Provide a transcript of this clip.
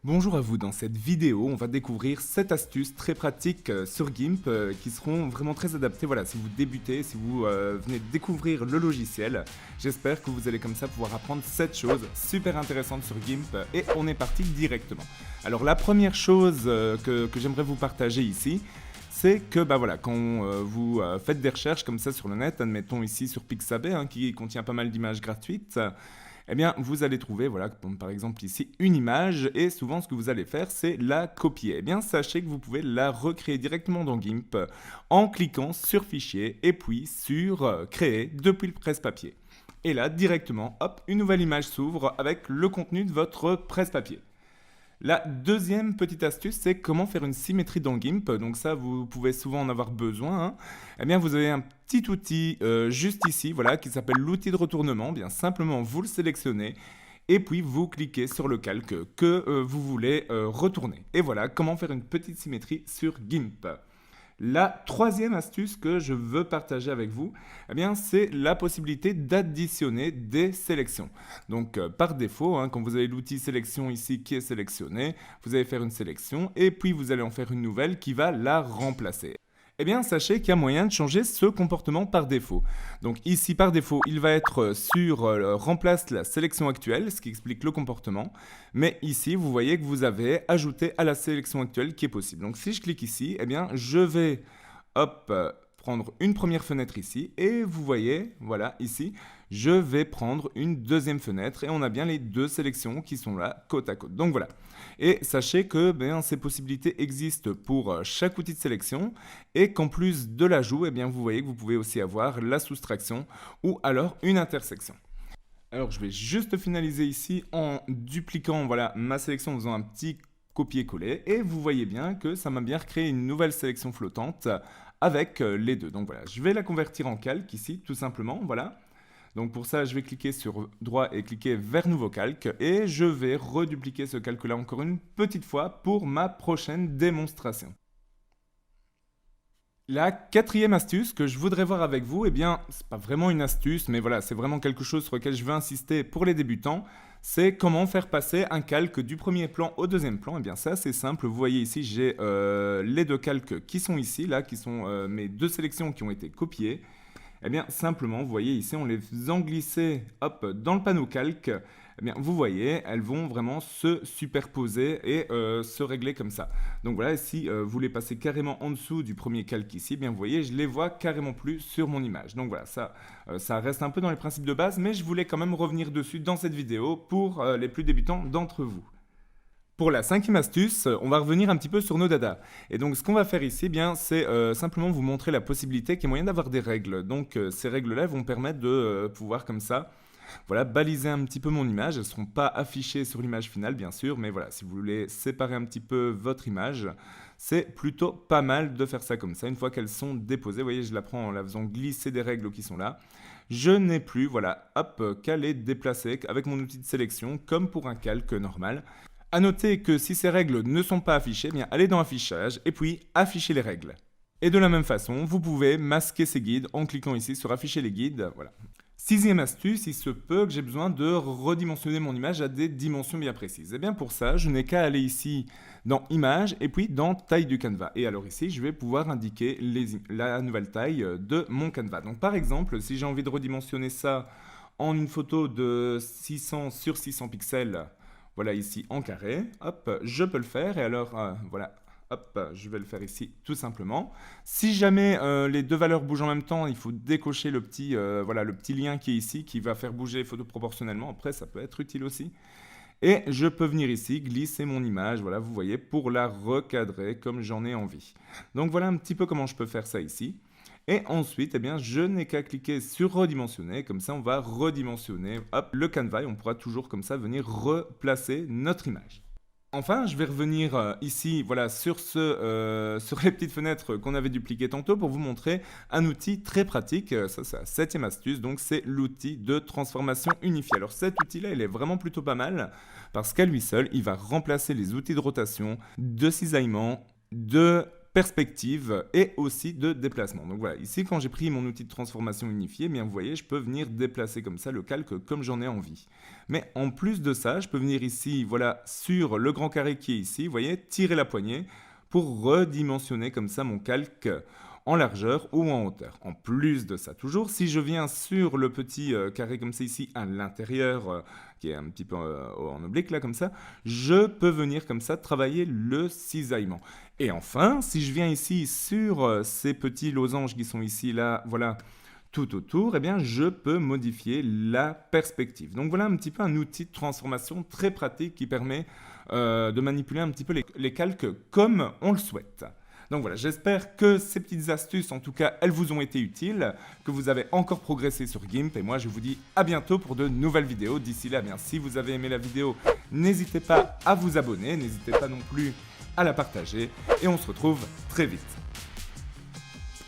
Bonjour à vous, dans cette vidéo, on va découvrir 7 astuces très pratiques sur GIMP qui seront vraiment très adaptées. Voilà, si vous débutez, si vous venez de découvrir le logiciel, j'espère que vous allez comme ça pouvoir apprendre 7 choses super intéressantes sur GIMP et on est parti directement. Alors la première chose que j'aimerais vous partager ici, c'est que voilà, quand vous faites des recherches comme ça sur le net, admettons ici sur Pixabay, qui contient pas mal d'images gratuites, eh bien, vous allez trouver, voilà, par exemple ici, une image, et souvent ce que vous allez faire, c'est la copier. Eh bien, sachez que vous pouvez la recréer directement dans GIMP en cliquant sur Fichier, et puis sur Créer depuis le presse-papier. Et là, directement, hop, une nouvelle image s'ouvre avec le contenu de votre presse-papier. La deuxième petite astuce, c'est comment faire une symétrie dans GIMP. Donc ça, vous pouvez souvent en avoir besoin. Eh bien, vous avez un petit outil juste ici, voilà, qui s'appelle l'outil de retournement. Bien simplement, vous le sélectionnez et puis vous cliquez sur le calque que vous voulez retourner. Et voilà comment faire une petite symétrie sur GIMP. La troisième astuce que je veux partager avec vous, eh bien, c'est la possibilité d'additionner des sélections. Donc, par défaut, quand vous avez l'outil sélection ici qui est sélectionné, vous allez faire une sélection et puis vous allez en faire une nouvelle qui va la remplacer. Eh bien, sachez qu'il y a moyen de changer ce comportement par défaut. Donc ici, par défaut, il va être sur remplace la sélection actuelle, ce qui explique le comportement. Mais ici, vous voyez que vous avez ajouté à la sélection actuelle qui est possible. Donc si je clique ici, eh bien, je vais prendre une première fenêtre ici. Et vous voyez, voilà, ici, je vais prendre une deuxième fenêtre. Et on a bien les deux sélections qui sont là, côte à côte. Donc voilà. Et sachez que ces possibilités existent pour chaque outil de sélection et qu'en plus de l'ajout, vous voyez que vous pouvez aussi avoir la soustraction ou alors une intersection. Alors je vais juste finaliser ici en dupliquant ma sélection en faisant un petit copier-coller et vous voyez bien que ça m'a bien recréé une nouvelle sélection flottante avec les deux. Donc voilà, je vais la convertir en calque ici tout simplement, voilà. Donc pour ça, je vais cliquer sur droit et cliquer vers nouveau calque et je vais redupliquer ce calque-là encore une petite fois pour ma prochaine démonstration. La quatrième astuce que je voudrais voir avec vous, c'est pas vraiment une astuce, mais voilà, c'est vraiment quelque chose sur lequel je veux insister pour les débutants, c'est comment faire passer un calque du premier plan au deuxième plan. Eh bien ça, c'est simple, vous voyez ici, j'ai les deux calques qui sont ici, là, qui sont mes deux sélections qui ont été copiées. Eh bien, simplement, vous voyez ici, en les faisant glisser dans le panneau calque, vous voyez, elles vont vraiment se superposer et se régler comme ça. Donc voilà, si vous les passez carrément en dessous du premier calque ici, vous voyez, je les vois carrément plus sur mon image. Donc voilà, ça reste un peu dans les principes de base, mais je voulais quand même revenir dessus dans cette vidéo pour les plus débutants d'entre vous. Pour la cinquième astuce, on va revenir un petit peu sur nos dadas. Et donc ce qu'on va faire ici, c'est simplement vous montrer la possibilité qu'il y a moyen d'avoir des règles. Donc ces règles-là vont permettre de pouvoir comme ça, voilà, baliser un petit peu mon image. Elles ne seront pas affichées sur l'image finale, bien sûr, mais voilà, si vous voulez séparer un petit peu votre image, c'est plutôt pas mal de faire ça comme ça. Une fois qu'elles sont déposées, vous voyez, je la prends en la faisant glisser des règles qui sont là. Je n'ai plus, voilà, qu'à les déplacer avec mon outil de sélection, comme pour un calque normal. A noter que si ces règles ne sont pas affichées, allez dans Affichage et puis affichez les règles. Et de la même façon, vous pouvez masquer ces guides en cliquant ici sur Afficher les guides. Voilà. Sixième astuce, il se peut que j'ai besoin de redimensionner mon image à des dimensions bien précises. Et bien pour ça, je n'ai qu'à aller ici dans Images et puis dans Taille du canevas. Et alors ici, je vais pouvoir indiquer la nouvelle taille de mon canevas. Donc par exemple, si j'ai envie de redimensionner ça en une photo de 600 sur 600 pixels, voilà ici en carré, je peux le faire et alors voilà, je vais le faire ici tout simplement. Si jamais les deux valeurs bougent en même temps, il faut décocher le petit lien qui est ici qui va faire bouger les photos proportionnellement. Après, ça peut être utile aussi. Et je peux venir ici, glisser mon image, voilà, vous voyez, pour la recadrer comme j'en ai envie. Donc voilà un petit peu comment je peux faire ça ici. Et ensuite, je n'ai qu'à cliquer sur redimensionner, comme ça on va redimensionner le canevas et on pourra toujours comme ça venir replacer notre image. Enfin, je vais revenir ici sur les petites fenêtres qu'on avait dupliquées tantôt pour vous montrer un outil très pratique. Ça, c'est la septième astuce, donc c'est l'outil de transformation unifiée. Alors cet outil-là, il est vraiment plutôt pas mal parce qu'à lui seul, il va remplacer les outils de rotation, de cisaillement, de perspective et aussi de déplacement. Donc voilà, ici quand j'ai pris mon outil de transformation unifié, eh bien vous voyez, je peux venir déplacer comme ça le calque comme j'en ai envie. Mais en plus de ça, je peux venir ici, voilà, sur le grand carré qui est ici, vous voyez, tirer la poignée pour redimensionner comme ça mon calque en largeur ou en hauteur. En plus de ça, toujours, si je viens sur le petit carré comme ça ici, à l'intérieur, qui est un petit peu en oblique là comme ça, je peux venir comme ça travailler le cisaillement. Et enfin, si je viens ici sur ces petits losanges qui sont ici là, voilà, tout autour, eh bien, je peux modifier la perspective. Donc voilà un petit peu un outil de transformation très pratique qui permet de manipuler un petit peu les calques comme on le souhaite. Donc voilà, j'espère que ces petites astuces, en tout cas, elles vous ont été utiles, que vous avez encore progressé sur GIMP, et moi je vous dis à bientôt pour de nouvelles vidéos. D'ici là, bien, si vous avez aimé la vidéo, n'hésitez pas à vous abonner, n'hésitez pas non plus à la partager, et on se retrouve très vite.